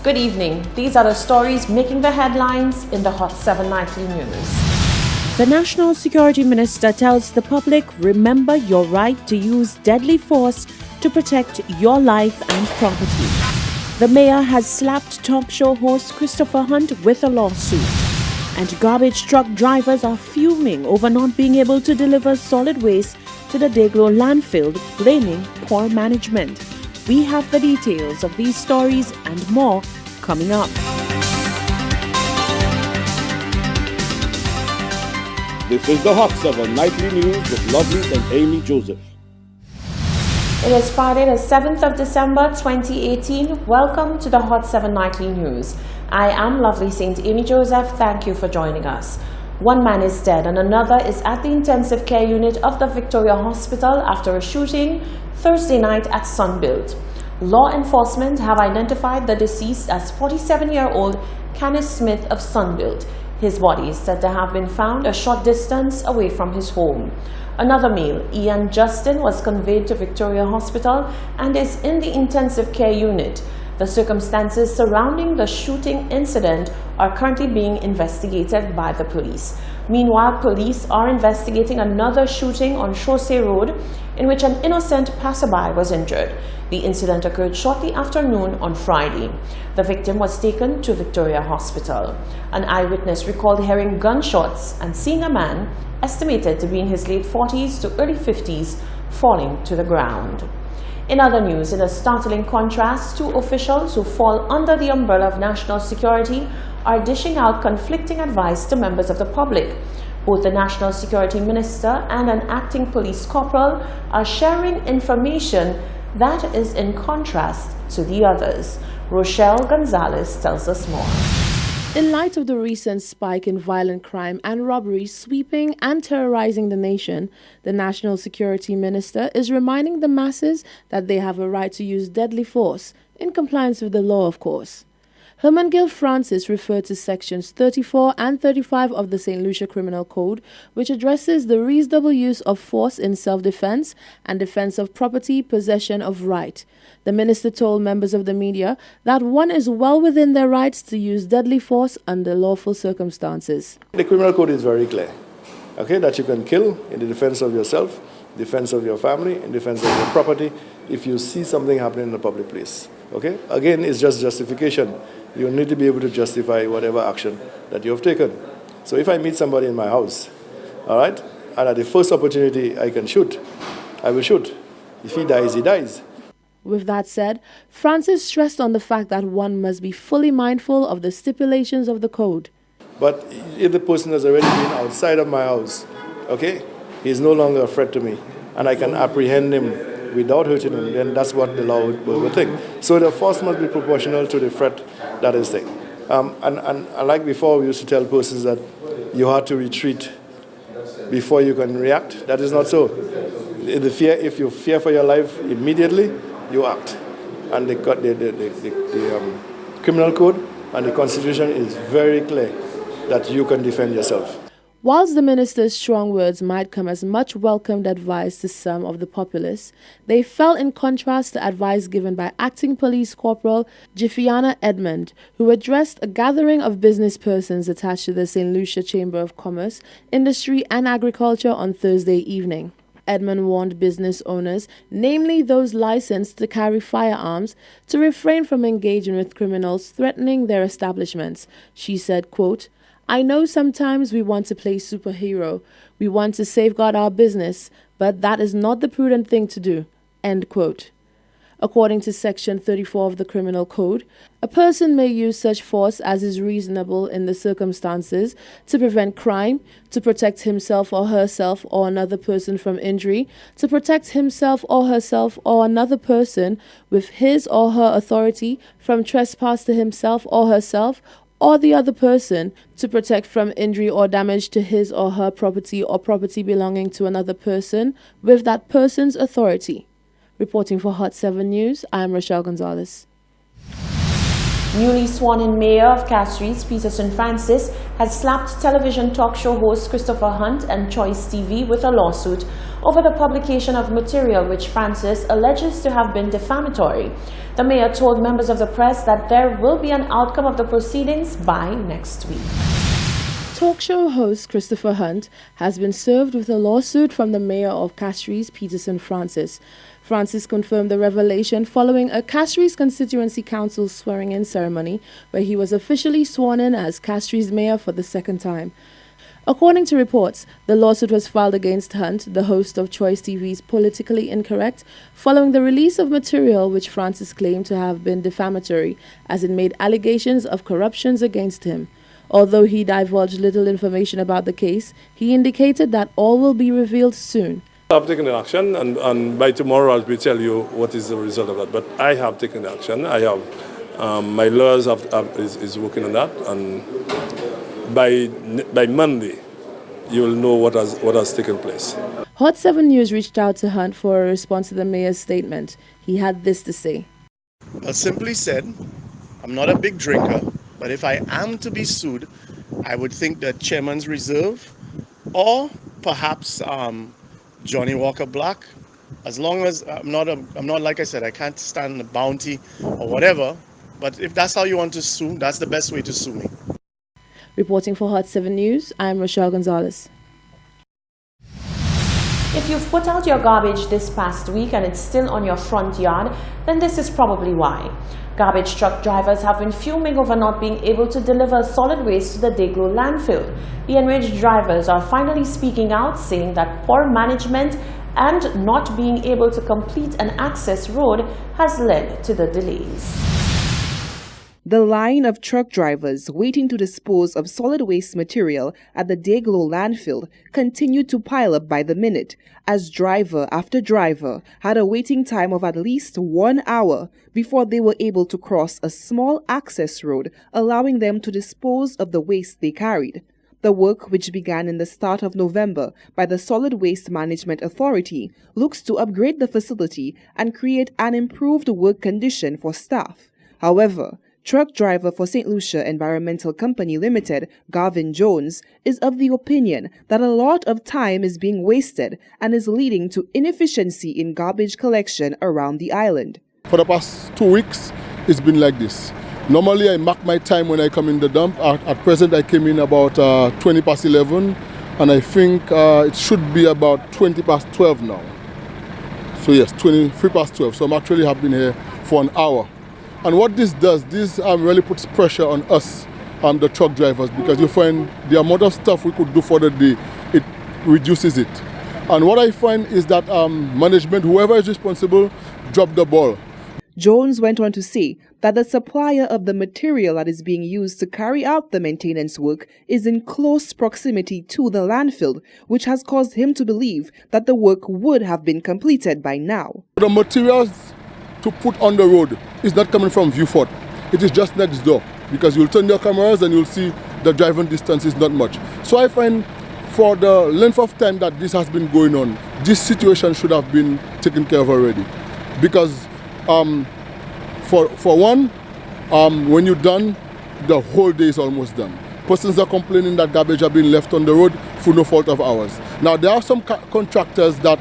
Good evening. These are the stories making the headlines in the Hot 7 Nightly News. The National Security Minister tells the public, remember your right to use deadly force to protect your life and property. The mayor has slapped talk show host Christopher Hunt with a lawsuit. And garbage truck drivers are fuming over not being able to deliver solid waste to the Dayglow landfill, blaming poor management. We have the details of these stories and more coming up. This is the Hot 7 Nightly News with Lovelace and Amy Joseph. It is Friday, the 7th of December 2018. Welcome to the Hot 7 Nightly News. I am Lovely St. Amy Joseph. Thank you for joining us. One man is dead and another is at the intensive care unit of the Victoria Hospital after a shooting Thursday night at Sunbuild. Law enforcement have identified the deceased as 47-year-old Kenneth Smith of Sunbuild. His body is said to have been found a short distance away from his home. Another male, Ian Justin, was conveyed to Victoria Hospital and is in the intensive care unit. The circumstances surrounding the shooting incident are currently being investigated by the police. Meanwhile, police are investigating another shooting on Chaussee Road in which an innocent passerby was injured. The incident occurred shortly after noon on Friday. The victim was taken to Victoria Hospital. An eyewitness recalled hearing gunshots and seeing a man, estimated to be in his late 40s to early 50s, falling to the ground. In other news, in a startling contrast, two officials who fall under the umbrella of national security are dishing out conflicting advice to members of the public. Both the National Security Minister and an acting police corporal are sharing information that is in contrast to the others. Rochelle Gonzalez tells us more. In light of the recent spike in violent crime and robbery sweeping and terrorizing the nation, the National Security Minister is reminding the masses that they have a right to use deadly force, in compliance with the law, of course. Hermangill Francis referred to sections 34 and 35 of the St. Lucia Criminal Code, which addresses the reasonable use of force in self-defense and defense of property, possession of right. The minister told members of the media that one is well within their rights to use deadly force under lawful circumstances. The criminal code is very clear, that you can kill in the defense of yourself, defense of your family, in defense of your property, if you see something happening in a public place. Again, it's just justification. You need to be able to justify whatever action that you have taken. So if I meet somebody in my house, and at the first opportunity I can shoot, I will shoot. If he dies, he dies. With that said, Francis stressed on the fact that one must be fully mindful of the stipulations of the code. But if the person has already been outside of my house, he is no longer a threat to me, and I can apprehend him without hurting him, then that's what the law would think. So the force must be proportional to the threat that is there. And like before, we used to tell persons that you have to retreat before you can react. That is not so. If you fear for your life immediately, you act. And the criminal code and the Constitution is very clear that you can defend yourself. Whilst the minister's strong words might come as much welcomed advice to some of the populace, they fell in contrast to advice given by Acting Police Corporal Jifiana Edmond, who addressed a gathering of business persons attached to the St. Lucia Chamber of Commerce, Industry and Agriculture on Thursday evening. Edmond warned business owners, namely those licensed to carry firearms, to refrain from engaging with criminals threatening their establishments. She said, quote, I know sometimes we want to play superhero. We want to safeguard our business, but that is not the prudent thing to do. End quote. According to Section 34 of the Criminal Code, a person may use such force as is reasonable in the circumstances to prevent crime, to protect himself or herself or another person from injury, to protect himself or herself or another person with his or her authority from trespass to himself or herself, or the other person, to protect from injury or damage to his or her property or property belonging to another person with that person's authority. Reporting for Hot 7 News, I am Rochelle Gonzalez. Newly sworn-in mayor of Castries, Peter St. Francis, has slapped television talk show host Christopher Hunt and Choice TV with a lawsuit over the publication of material which Francis alleges to have been defamatory. The mayor told members of the press that there will be an outcome of the proceedings by next week. Talk show host Christopher Hunt has been served with a lawsuit from the mayor of Castries, Peter St. Francis. Francis confirmed the revelation following a Castries Constituency Council swearing-in ceremony where he was officially sworn in as Castries mayor for the second time. According to reports, the lawsuit was filed against Hunt, the host of Choice TV's Politically Incorrect, following the release of material which Francis claimed to have been defamatory, as it made allegations of corruptions against him. Although he divulged little information about the case, he indicated that all will be revealed soon. I've taken the action, and by tomorrow I'll tell you what is the result of that. But I have taken the action. I have my lawyers is working on that, and by Monday you will know what has taken place. Hot 7 News reached out to Hunt for a response to the mayor's statement. He had this to say. Well, simply said, I'm not a big drinker, but if I am to be sued, I would think that Chairman's Reserve or perhaps Johnny Walker Black, as long as I'm not like I said, I can't stand the bounty or whatever, but if that's how you want to sue, that's the best way to sue me. Reporting for Hot 7 News, I'm Rochelle Gonzalez. If you've put out your garbage this past week and it's still on your front yard, then this is probably why. Garbage truck drivers have been fuming over not being able to deliver solid waste to the Deglo landfill. The enraged drivers are finally speaking out, saying that poor management and not being able to complete an access road has led to the delays. The line of truck drivers waiting to dispose of solid waste material at the Deglo landfill continued to pile up by the minute, as driver after driver had a waiting time of at least 1 hour before they were able to cross a small access road, allowing them to dispose of the waste they carried. The work, which began in the start of November by the Solid Waste Management Authority, looks to upgrade the facility and create an improved work condition for staff. However, truck driver for St. Lucia Environmental Company Limited, Garvin Jones, is of the opinion that a lot of time is being wasted and is leading to inefficiency in garbage collection around the island. For the past 2 weeks, it's been like this. Normally, I mark my time when I come in the dump. At present, I came in about 20 past 11, and I think it should be about 20 past 12 now. So yes, 23 past 12. So I'm actually have been here for an hour. And what this does, this really puts pressure on us, the truck drivers, because you find the amount of stuff we could do for the day, it reduces it. And what I find is that management, whoever is responsible, dropped the ball. Jones went on to say that the supplier of the material that is being used to carry out the maintenance work is in close proximity to the landfill, which has caused him to believe that the work would have been completed by now. The materials to put on the road is not coming from Viewfort. It is just next door, because you'll turn your cameras and you'll see the driving distance is not much. So I find for the length of time that this has been going on, this situation should have been taken care of already. Because for one, when you're done, the whole day is almost done. Persons are complaining that garbage are being left on the road through no fault of ours. Now there are some contractors that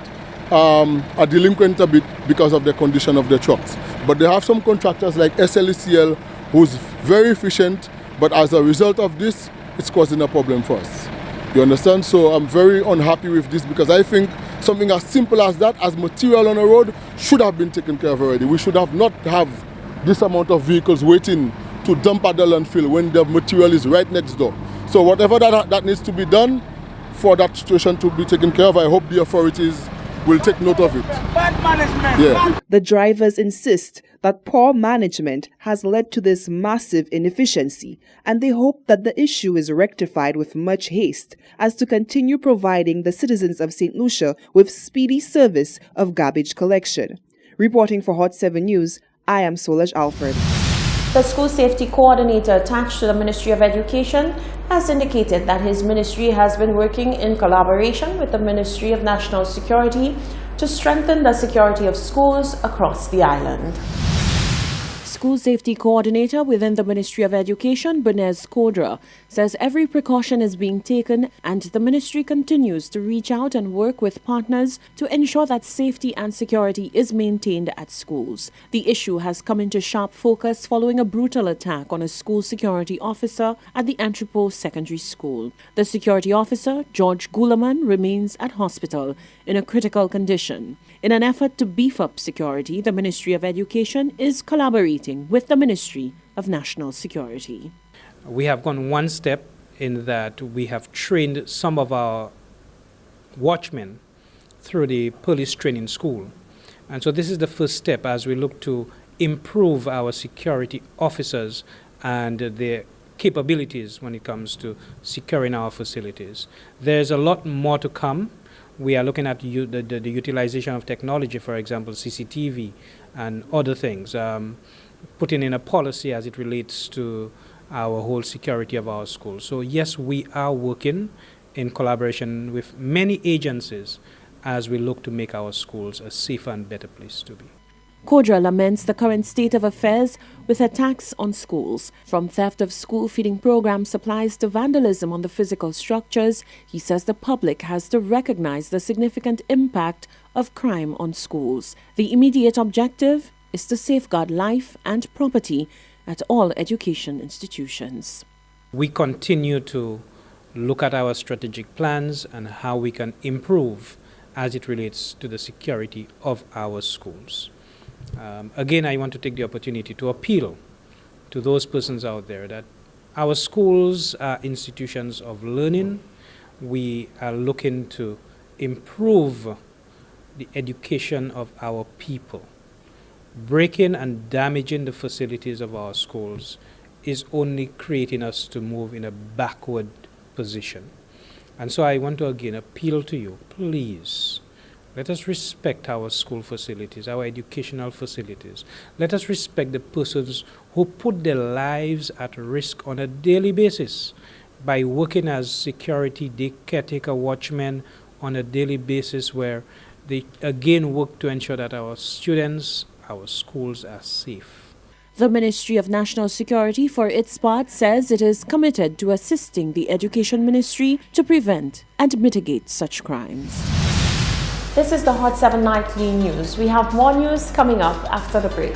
are delinquent a bit because of the condition of the trucks. But they have some contractors like SLECL who's very efficient, but as a result of this, it's causing a problem for us. You understand? So I'm very unhappy with this, because I think something as simple as that, as material on a road, should have been taken care of already. We should have not have this amount of vehicles waiting to dump at the landfill when the material is right next door. So whatever that needs to be done for that situation to be taken care of, I hope the authorities will take note of it. Yeah. The drivers insist that poor management has led to this massive inefficiency, and they hope that the issue is rectified with much haste as to continue providing the citizens of St. Lucia with speedy service of garbage collection. Reporting for Hot 7 News, I am Solaj Alfred. The school safety coordinator attached to the Ministry of Education has indicated that his ministry has been working in collaboration with the Ministry of National Security to strengthen the security of schools across the island. School Safety Coordinator within the Ministry of Education, Bernes Kodra, says every precaution is being taken and the ministry continues to reach out and work with partners to ensure that safety and security is maintained at schools. The issue has come into sharp focus following a brutal attack on a school security officer at the Entrepot Secondary School. The security officer, George Gulaman, remains at hospital in a critical condition. In an effort to beef up security, the Ministry of Education is collaborating with the Ministry of National Security. We have gone one step in that we have trained some of our watchmen through the police training school. And so this is the first step as we look to improve our security officers and their capabilities when it comes to securing our facilities. There's a lot more to come. We are looking at the utilization of technology, for example, CCTV and other things, putting in a policy as it relates to our whole security of our schools. So yes, we are working in collaboration with many agencies as we look to make our schools a safer and better place to be. Kodra laments the current state of affairs with attacks on schools. From theft of school feeding program supplies to vandalism on the physical structures, he says the public has to recognize the significant impact of crime on schools. The immediate objective is to safeguard life and property at all education institutions. We continue to look at our strategic plans and how we can improve as it relates to the security of our schools. Again, I want to take the opportunity to appeal to those persons out there that our schools are institutions of learning. We are looking to improve the education of our people. Breaking and damaging the facilities of our schools is only creating us to move in a backward position. And so I want to again appeal to you, please, let us respect our school facilities, our educational facilities. Let us respect the persons who put their lives at risk on a daily basis by working as security, caretaker, watchmen on a daily basis, where they again work to ensure that our students, our schools are safe. The Ministry of National Security, for its part, says it is committed to assisting the Education Ministry to prevent and mitigate such crimes. This is the Hot 7 Nightly News. We have more news coming up after the break.